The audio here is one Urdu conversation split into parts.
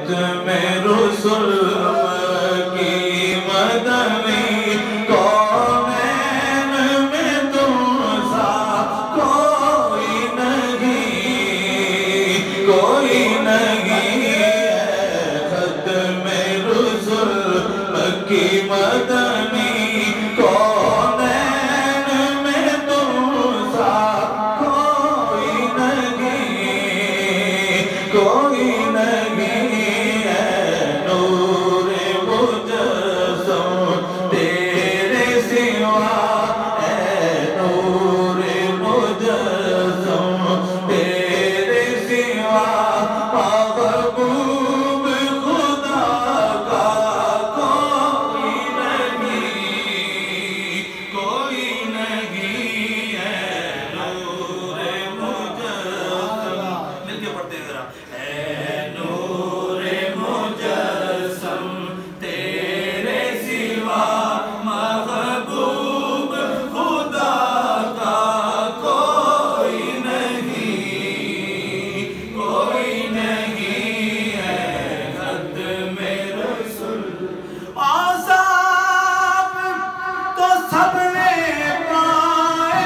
ختم رسل کی مدنی کونین میں تم سا کوئی نہیں ہے ختم رسل کی مدنی کونین میں تم سا کوئی نہیں ہے نور مجسم تیرے سوا ہے نور مجسم تیرے سوا محبوب خدا کا کوئی نہیں ہے نور مجسم مل کے پڑھتے ہیں ذرا اے نور مجسم تیرے سوا محبوب خدا کا کوئی نہیں ہے ختم رسل آزاد تو سب نے پائے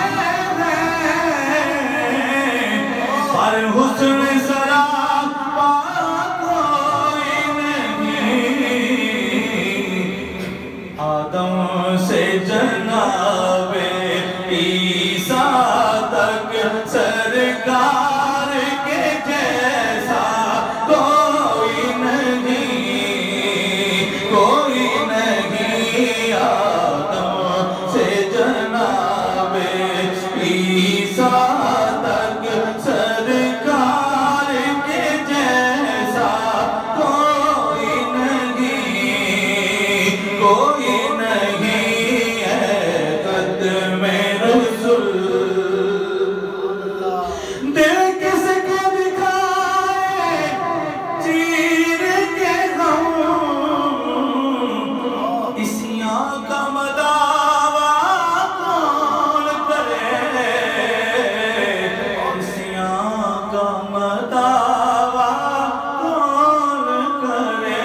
ہیں پر حسن ذرا آدم سے جناب عیسیٰ تک سرکار کے جیسا کوئی نہیں آدم سے جناب عیسیٰ تک سرکار کے جیسا کوئی نہیں ہے ختم رسل دل کس کے دکھائے چیر کے غم اسیاں کا مداوا کون کرے اسیاں کا مداوا کون کرے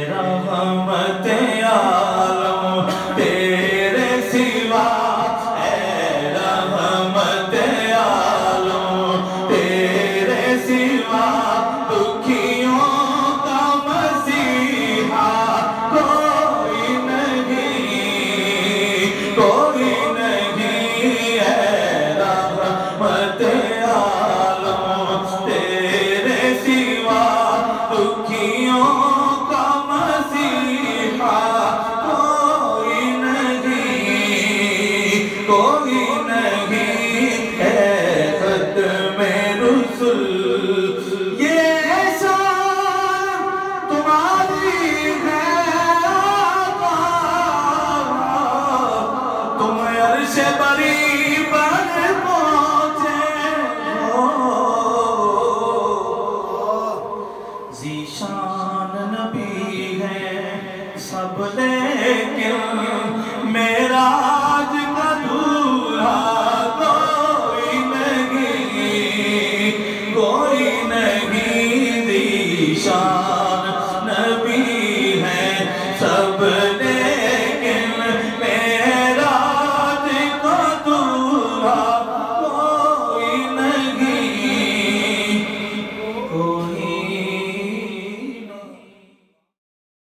رحمت عالم تیرے سوا اے رحمت عالم تیرے سوا دکھیوں کا مسیحا کوئی نہیں ہے رحمت عالم تیرے سوا دکھیوں کوئی نہیں ہے ختم رسل یہ شان تمہاری ہے تم عرش بری پر پہنچے ذیشان نبی ہے سب لیکن معراج کا دولہا کوئی نہیں ذیشان